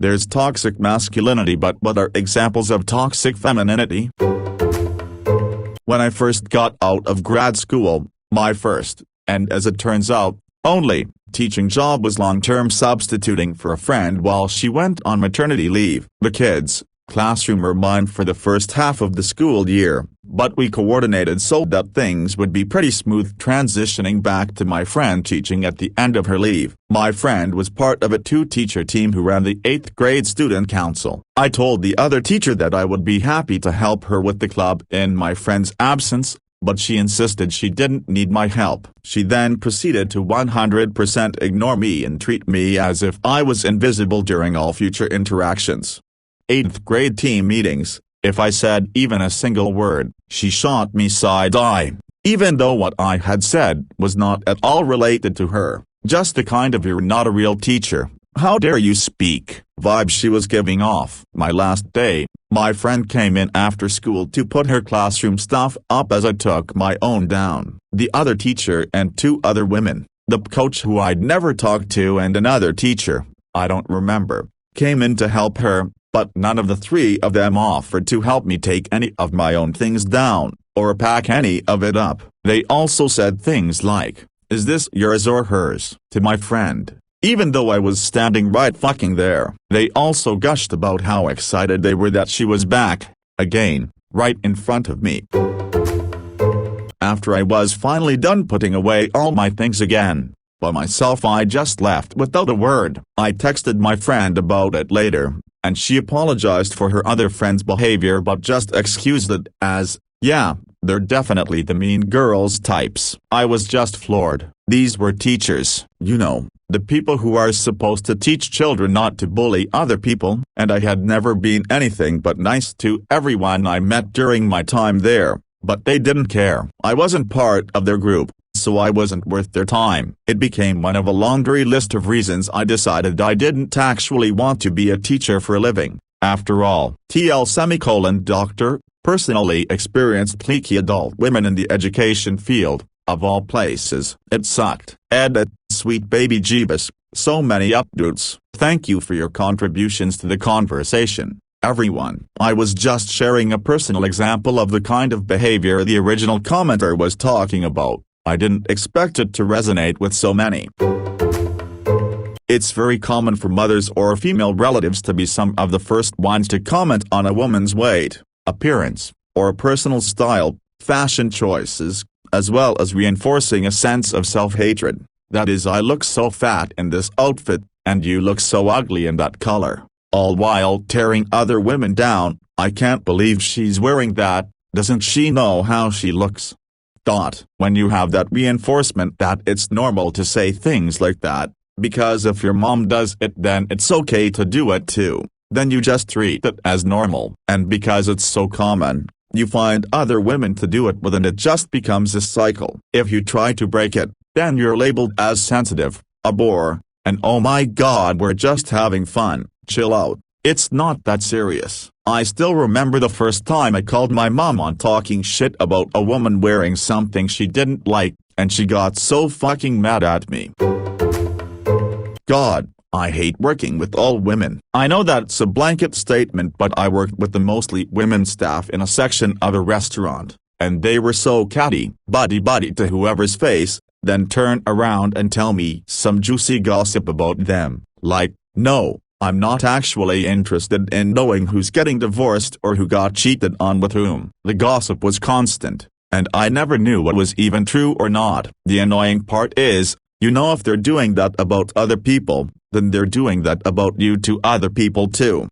There's toxic masculinity, but what are examples of toxic femininity? When I first got out of grad school, my first, and as it turns out, only, teaching job was long-term substituting for a friend while she went on maternity leave. The kids' classroom were mine for the first half of the school year, but we coordinated so that things would be pretty smooth transitioning back to my friend teaching at the end of her leave. My friend was part of a two-teacher team who ran the 8th grade student council. I told the other teacher that I would be happy to help her with the club in my friend's absence, but she insisted she didn't need my help. She then proceeded to 100% ignore me and treat me as if I was invisible during all future interactions. 8th grade team meetings, if I said even a single word, she shot me side-eye, even though what I had said was not at all related to her. Just the kind of "you're not a real teacher, how dare you speak" vibe she was giving off. My last day, my friend came in after school to put her classroom stuff up as I took my own down. The other teacher and 2 other women, the coach who I'd never talked to and another teacher, I don't remember, came in to help her, but none of the 3 of them offered to help me take any of my own things down, or pack any of it up. They also said things like, "Is this yours or hers?" to my friend, even though I was standing right fucking there. They also gushed about how excited they were that she was back, again, right in front of me. After I was finally done putting away all my things again, by myself, I just left without a word. I texted my friend about it later, and she apologized for her other friend's behavior but just excused it as, "Yeah, they're definitely the mean girls types." I was just floored. These were teachers, you know, the people who are supposed to teach children not to bully other people, and I had never been anything but nice to everyone I met during my time there, but they didn't care. I wasn't part of their group, so I wasn't worth their time. It became one of a laundry list of reasons I decided I didn't actually want to be a teacher for a living. After all, Doctor, personally experienced cliquey adult women in the education field, of all places. It sucked. Edit, sweet baby Jeebus, so many updates. Thank you for your contributions to the conversation, everyone. I was just sharing a personal example of the kind of behavior the original commenter was talking about. I didn't expect it to resonate with so many. It's very common for mothers or female relatives to be some of the first ones to comment on a woman's weight, appearance, or personal style, fashion choices, as well as reinforcing a sense of self-hatred. That is, "I look so fat in this outfit, and you look so ugly in that color," all while tearing other women down. "I can't believe she's wearing that, doesn't she know how she looks?" When you have that reinforcement that it's normal to say things like that, because if your mom does it then it's okay to do it too, then you just treat it as normal. And because it's so common, you find other women to do it with, and it just becomes a cycle. If you try to break it, then you're labeled as sensitive, a bore, and "oh my god, we're just having fun, chill out, it's not that serious." I still remember the first time I called my mom on talking shit about a woman wearing something she didn't like, and she got so fucking mad at me. God, I hate working with all women. I know that's a blanket statement, but I worked with the mostly women staff in a section of a restaurant, and they were so catty, buddy to whoever's face, then turn around and tell me some juicy gossip about them, like, "No, I'm not actually interested in knowing who's getting divorced or who got cheated on with whom." The gossip was constant, and I never knew what was even true or not. The annoying part is, you know, if they're doing that about other people, then they're doing that about you to other people too.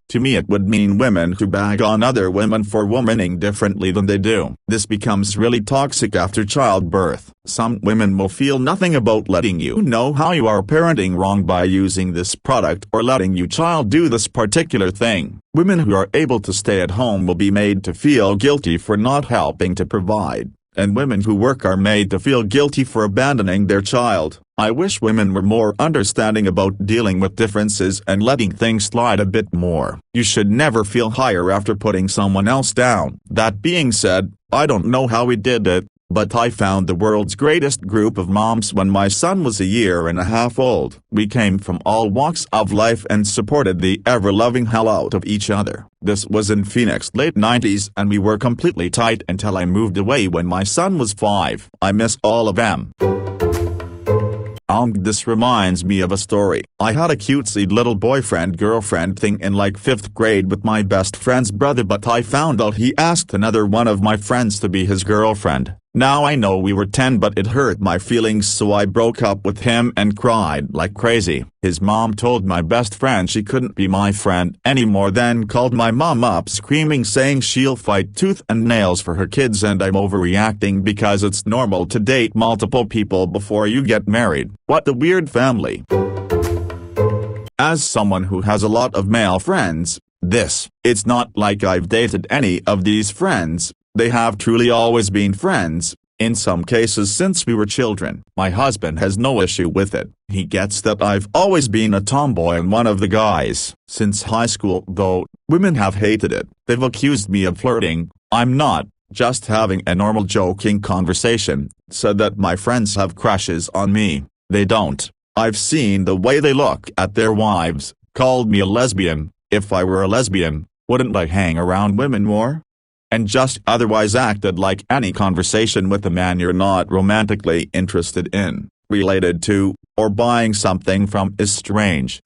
To me it would mean women who bag on other women for womaning differently than they do. This becomes really toxic after childbirth. Some women will feel nothing about letting you know how you are parenting wrong by using this product or letting your child do this particular thing. Women who are able to stay at home will be made to feel guilty for not helping to provide, and women who work are made to feel guilty for abandoning their child. I wish women were more understanding about dealing with differences and letting things slide a bit more. You should never feel higher after putting someone else down. That being said, I don't know how we did it, But I found the world's greatest group of moms when my son was a year and a half old. We came from all walks of life and supported the ever-loving hell out of each other. This was in Phoenix late 90s and we were completely tight until I moved away when my son was 5. I miss all of them. This reminds me of a story. I had a cutesy little boyfriend-girlfriend thing in like 5th grade with my best friend's brother, but I found out he asked another one of my friends to be his girlfriend. Now I know we were 10, but it hurt my feelings, so I broke up with him and cried like crazy. His mom told my best friend she couldn't be my friend anymore, then called my mom up screaming saying she'll fight tooth and nails for her kids and I'm overreacting because it's normal to date multiple people before you get married. What a weird family. As someone who has a lot of male friends, it's not like I've dated any of these friends. They have truly always been friends, in some cases since we were children. My husband has no issue with it. He gets that I've always been a tomboy and one of the guys. Since high school though, women have hated it. They've accused me of flirting. I'm not, just having a normal joking conversation. Said that my friends have crushes on me. They don't. I've seen the way they look at their wives. Called me a lesbian. If I were a lesbian, wouldn't I hang around women more? And just otherwise acted like any conversation with a man you're not romantically interested in, related to, or buying something from is strange.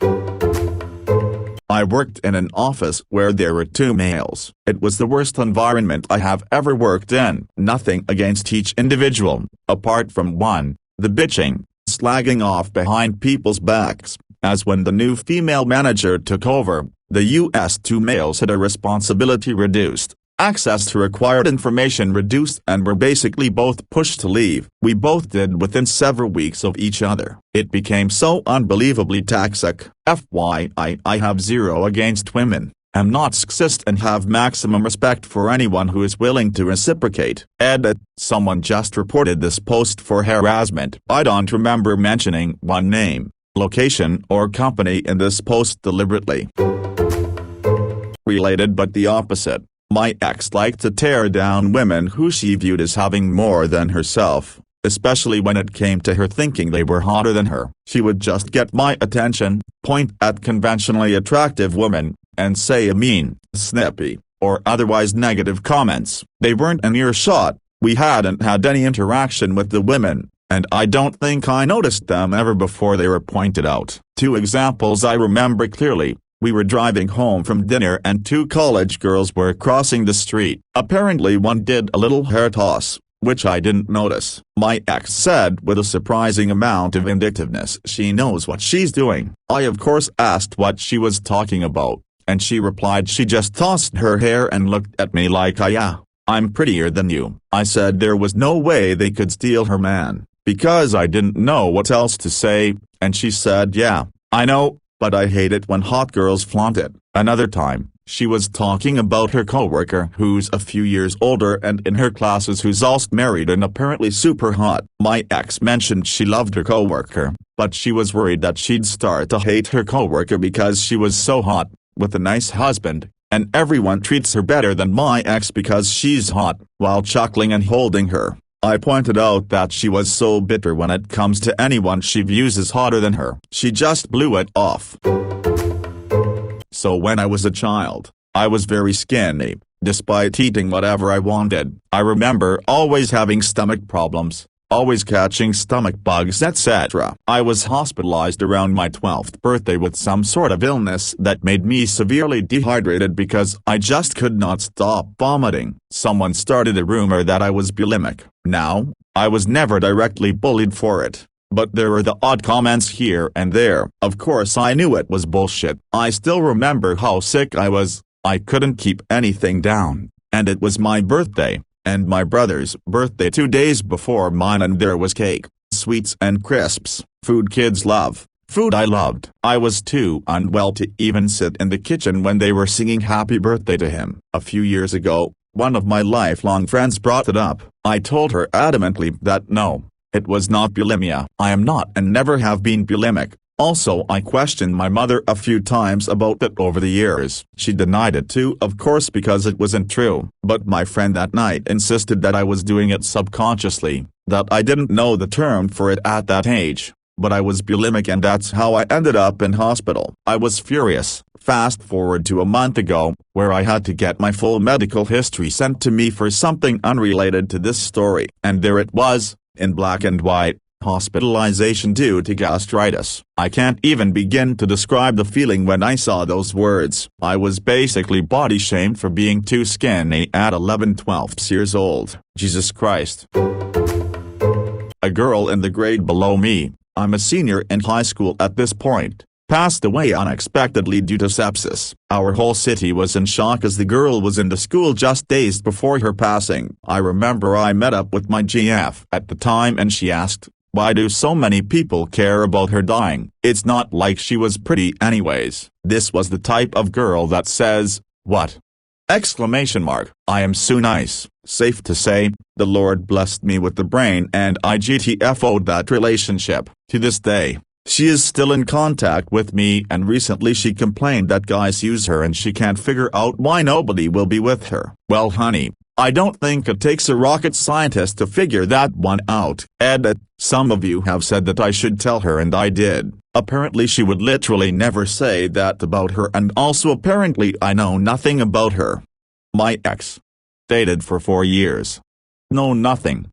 I worked in an office where there were 2 males. It was the worst environment I have ever worked in. Nothing against each individual, apart from one, the bitching, slagging off behind people's backs. As when the new female manager took over, the US 2 males had a responsibility reduced. Access to required information reduced and were basically both pushed to leave. We both did within several weeks of each other. It became so unbelievably toxic. FYI, I have zero against women, am not sexist and have maximum respect for anyone who is willing to reciprocate. Edit. Someone just reported this post for harassment. I don't remember mentioning one name, location or company in this post deliberately. Related but the opposite. My ex liked to tear down women who she viewed as having more than herself, especially when it came to her thinking they were hotter than her. She would just get my attention, point at conventionally attractive women, and say a mean, snippy, or otherwise negative comments. They weren't in earshot, we hadn't had any interaction with the women, and I don't think I noticed them ever before they were pointed out. 2 examples I remember clearly. We were driving home from dinner and 2 college girls were crossing the street. Apparently one did a little hair toss, which I didn't notice. My ex said with a surprising amount of vindictiveness she knows what she's doing. I of course asked what she was talking about, and she replied she just tossed her hair and looked at me like yeah, I'm prettier than you. I said there was no way they could steal her man, because I didn't know what else to say, and she said yeah, I know. But I hate it when hot girls flaunt it. Another time, she was talking about her coworker who's a few years older and in her classes who's also married and apparently super hot. My ex mentioned she loved her coworker, but she was worried that she'd start to hate her coworker because she was so hot, with a nice husband, and everyone treats her better than my ex because she's hot, while chuckling and holding her. I pointed out that she was so bitter when it comes to anyone she views as hotter than her. She just blew it off. So when I was a child, I was very skinny, despite eating whatever I wanted. I remember always having stomach problems, always catching stomach bugs, etc. I was hospitalized around my 12th birthday with some sort of illness that made me severely dehydrated because I just could not stop vomiting. Someone started a rumor that I was bulimic. Now, I was never directly bullied for it, but there were the odd comments here and there. Of course I knew it was bullshit. I still remember how sick I was. I couldn't keep anything down, and it was my birthday, and my brother's birthday 2 days before mine, and there was cake, sweets and crisps, food kids love, food I loved. I was too unwell to even sit in the kitchen when they were singing happy birthday to him. A few years ago, one of my lifelong friends brought it up. I told her adamantly that no, it was not bulimia. I am not and never have been bulimic. Also, I questioned my mother a few times about it over the years. She denied it too, of course, because it wasn't true. But my friend that night insisted that I was doing it subconsciously, that I didn't know the term for it at that age. But I was bulimic, and that's how I ended up in hospital. I was furious. Fast forward to a month ago, where I had to get my full medical history sent to me for something unrelated to this story. And there it was, in black and white: hospitalization due to gastritis. I can't even begin to describe the feeling when I saw those words. I was basically body shamed for being too skinny at 11-12 years old. Jesus Christ. A girl in the grade below me, I'm a senior in high school at this point, passed away unexpectedly due to sepsis. Our whole city was in shock as the girl was in the school just days before her passing. I remember I met up with my GF at the time and she asked, "Why do so many people care about her dying? It's not like she was pretty anyways." This was the type of girl that says, "What?" Exclamation mark. I am so nice. Safe to say, the Lord blessed me with the brain and I GTFO'd that relationship. To this day, she is still in contact with me, and recently she complained that guys use her and she can't figure out why nobody will be with her. Well honey, I don't think it takes a rocket scientist to figure that one out. Edit. Some of you have said that I should tell her, and I did. Apparently she would literally never say that about her, and also apparently I know nothing about her. My ex. Dated for 4 years. Know nothing.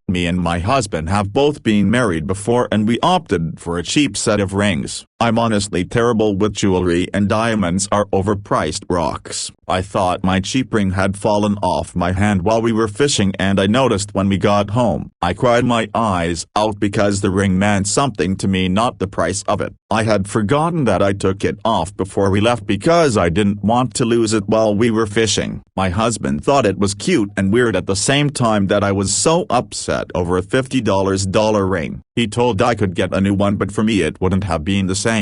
Me and my husband have both been married before, and we opted for a cheap set of rings. I'm honestly terrible with jewelry, and diamonds are overpriced rocks. I thought my cheap ring had fallen off my hand while we were fishing, and I noticed when we got home. I cried my eyes out because the ring meant something to me, not the price of it. I had forgotten that I took it off before we left because I didn't want to lose it while we were fishing. My husband thought it was cute and weird at the same time that I was so upset over a $50 ring. He told I could get a new one, but for me it wouldn't have been the same.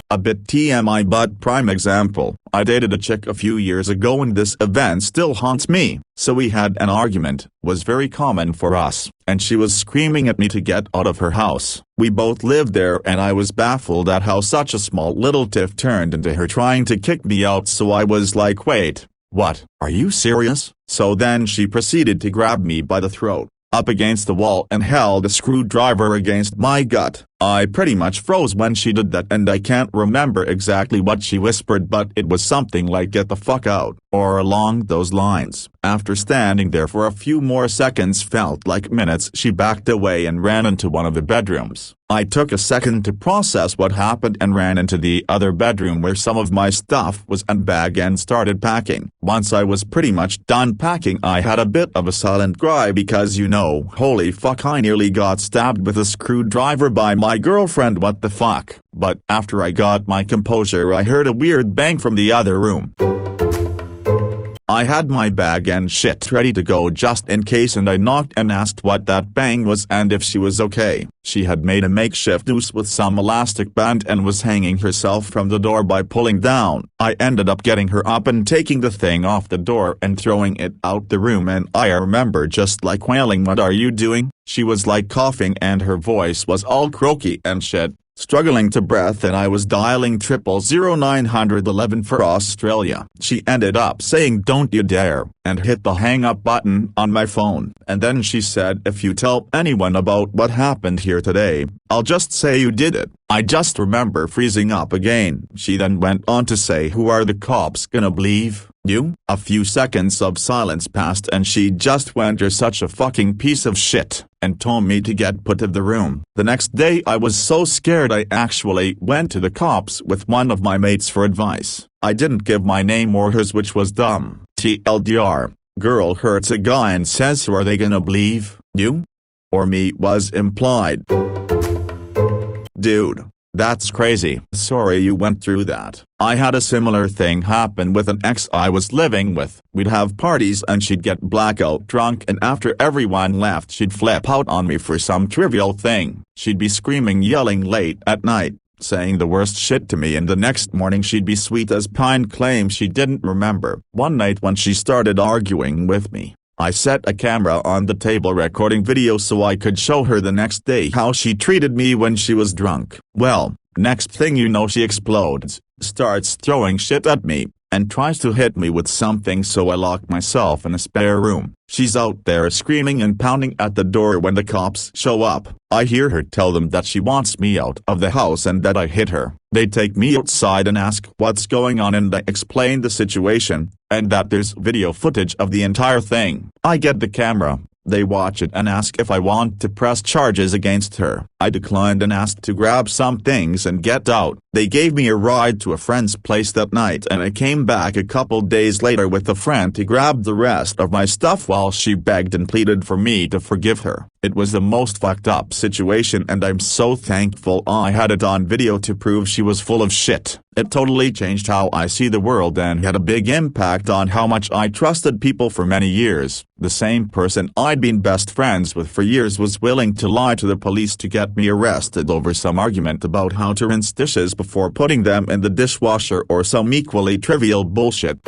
A bit TMI, but prime example. I dated a chick a few years ago and this event still haunts me. So we had an argument, was very common for us, and she was screaming at me to get out of her house. We both lived there and I was baffled at how such a small little tiff turned into her trying to kick me out, so I was like, wait, what, are you serious? So then she proceeded to grab me by the throat, up against the wall, and held a screwdriver against my gut. I pretty much froze when she did that, and I can't remember exactly what she whispered, but it was something like "get the fuck out," or along those lines. After standing there for a few more seconds, felt like minutes, she backed away and ran into one of the bedrooms. I took a second to process what happened and ran into the other bedroom where some of my stuff was unbagged and started packing. Once I was pretty much done packing, I had a bit of a silent cry because, you know, holy fuck, I nearly got stabbed with a screwdriver by my girlfriend, what the fuck. But after I got my composure, I heard a weird bang from the other room. I had my bag and shit ready to go just in case, and I knocked and asked what that bang was and if she was okay. She had made a makeshift noose with some elastic band and was hanging herself from the door by pulling down. I ended up getting her up and taking the thing off the door and throwing it out the room, and I remember just like wailing, "What are you doing?" She was like coughing and her voice was all croaky and shit, struggling to breath, and I was dialing 000911 for Australia. She ended up saying, "Don't you dare," and hit the hang up button on my phone. And then she said, "If you tell anyone about what happened here today, I'll just say you did it." I just remember freezing up again. She then went on to say, "Who are the cops gonna believe? You?" A few seconds of silence passed and she just went, "You're such a fucking piece of shit," and told me to get put of the room. The next day I was so scared I actually went to the cops with one of my mates for advice. I didn't give my name or hers, which was dumb. TLDR, girl hurts a guy and says, "Who are they gonna believe, you or me?" was implied. Dude, that's crazy. Sorry you went through that. I had a similar thing happen with an ex I was living with. We'd have parties and she'd get blackout drunk, and after everyone left she'd flip out on me for some trivial thing. She'd be screaming, yelling late at night, saying the worst shit to me, and the next morning she'd be sweet as pie and claim she didn't remember. One night when she started arguing with me, I set a camera on the table recording video so I could show her the next day how she treated me when she was drunk. Well, next thing you know she explodes, starts throwing shit at me, and tries to hit me with something, so I lock myself in a spare room. She's out there screaming and pounding at the door when the cops show up. I hear her tell them that she wants me out of the house and that I hit her. They take me outside and ask what's going on, and I explain the situation, and that there's video footage of the entire thing. I get the camera. They watch it and ask if I want to press charges against her. I declined and asked to grab some things and get out. They gave me a ride to a friend's place that night, and I came back a couple days later with a friend to grab the rest of my stuff while she begged and pleaded for me to forgive her. It was the most fucked up situation, and I'm so thankful I had it on video to prove she was full of shit. It totally changed how I see the world and had a big impact on how much I trusted people for many years. The same person I'd been best friends with for years was willing to lie to the police to get me arrested over some argument about how to rinse dishes before putting them in the dishwasher or some equally trivial bullshit.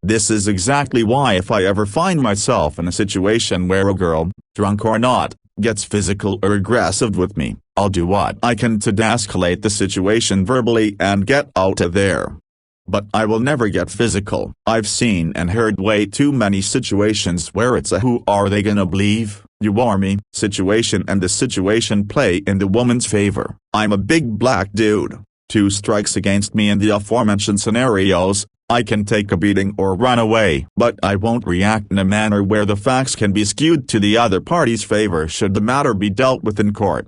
This is exactly why if I ever find myself in a situation where a girl, drunk or not, gets physical or aggressive with me, I'll do what I can to de-escalate the situation verbally and get out of there. But I will never get physical. I've seen and heard way too many situations where it's a "who are they gonna believe, you or me" situation, and the situation play in the woman's favor. I'm a big black dude. 2 strikes against me in the aforementioned scenarios, I can take a beating or run away. But I won't react in a manner where the facts can be skewed to the other party's favor should the matter be dealt with in court.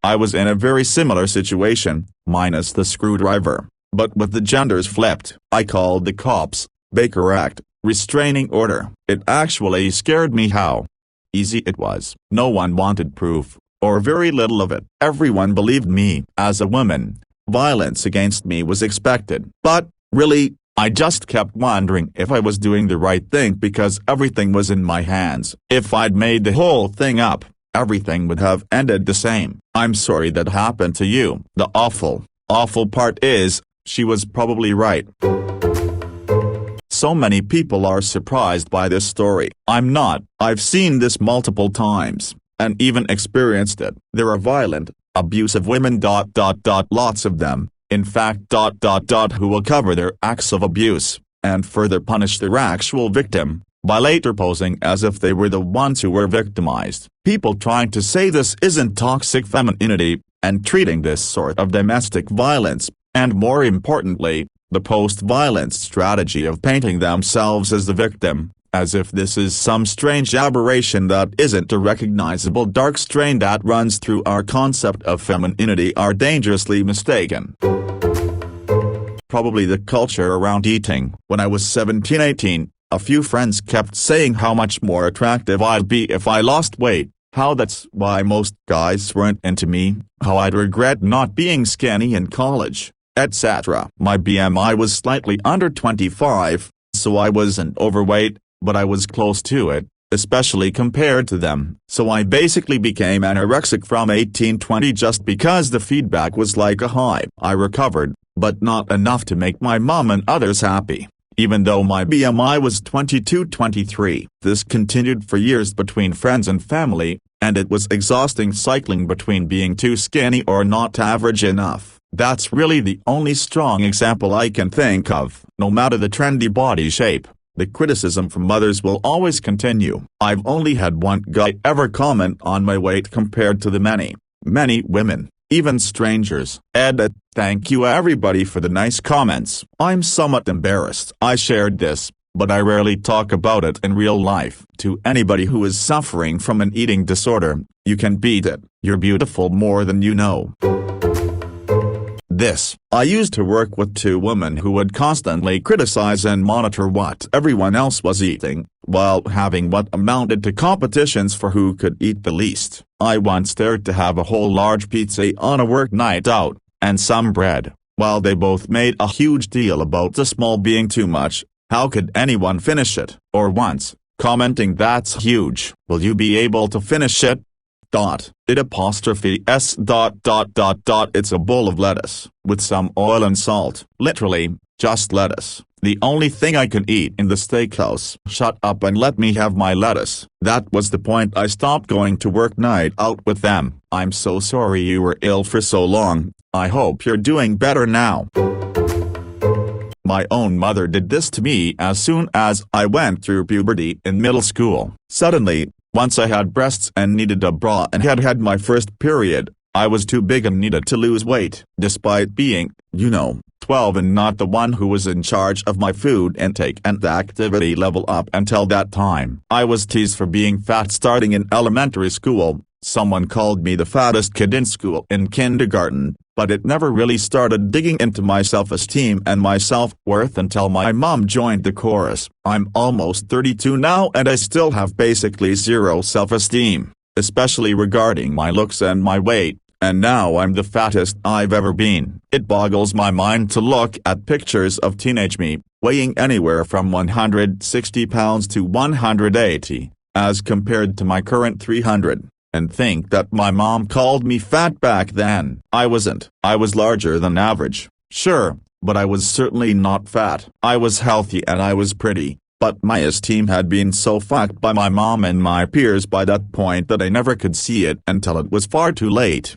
I was in a very similar situation, minus the screwdriver, but with the genders flipped. I called the cops. Baker Act, restraining order. It actually scared me how easy it was. No one wanted proof, or very little of it. Everyone believed me. As a woman, violence against me was expected. But, really, I just kept wondering if I was doing the right thing because everything was in my hands. If I'd made the whole thing up, everything would have ended the same. I'm sorry that happened to you. The awful part is, she was probably right. So many people are surprised by this story. I'm not. I've seen this multiple times, and even experienced it. There are violent, abusive women ... lots of them, in fact ... who will cover their acts of abuse, and further punish their actual victim, by later posing as if they were the ones who were victimized. People trying to say this isn't toxic femininity, and treating this sort of domestic violence, and more importantly, the post-violence strategy of painting themselves as the victim, as if this is some strange aberration that isn't a recognizable dark strain that runs through our concept of femininity, are dangerously mistaken. Probably the culture around eating. When I was 17-18, a few friends kept saying how much more attractive I'd be if I lost weight, how that's why most guys weren't into me, how I'd regret not being skinny in college, etc. My BMI was slightly under 25, so I wasn't overweight, but I was close to it, especially compared to them. So I basically became anorexic from 18-20 just because the feedback was like a high. I recovered, but not enough to make my mom and others happy, even though my BMI was 22-23. This continued for years between friends and family, and it was exhausting cycling between being too skinny or not average enough. That's really the only strong example I can think of. No matter the trendy body shape, the criticism from others will always continue. I've only had one guy ever comment on my weight compared to the many women, even strangers. Edit. Thank you everybody for the nice comments. I'm somewhat embarrassed I shared this, but I rarely talk about it in real life. To anybody who is suffering from an eating disorder, you can beat it. You're beautiful more than you know. I used to work with 2 women who would constantly criticize and monitor what everyone else was eating, while having what amounted to competitions for who could eat the least. I once dared to have a whole large pizza on a work night out, and some bread, while they both made a huge deal about the small being too much. How could anyone finish it? Or once, commenting, "That's huge, will you be able to finish it?" It apostrophe s ... It's a bowl of lettuce, with some oil and salt. Literally, just lettuce. The only thing I can eat in the steakhouse. Shut up and let me have my lettuce. That was the point I stopped going to work night out with them. I'm so sorry you were ill for so long. I hope you're doing better now. My own mother did this to me as soon as I went through puberty in middle school. Suddenly, once I had breasts and needed a bra and had had my first period, I was too big and needed to lose weight. Despite being, 12 and not the one who was in charge of my food intake and activity level up until that time. I was teased for being fat starting in elementary school. Someone called me the fattest kid in school in kindergarten, but it never really started digging into my self-esteem and my self-worth until my mom joined the chorus. I'm almost 32 now and I still have basically zero self-esteem, especially regarding my looks and my weight, and now I'm the fattest I've ever been. It boggles my mind to look at pictures of teenage me, weighing anywhere from 160 pounds to 180, as compared to my current 300. And think that my mom called me fat back then. I wasn't. I was larger than average, sure, but I was certainly not fat. I was healthy and I was pretty, but my esteem had been so fucked by my mom and my peers by that point that I never could see it until it was far too late.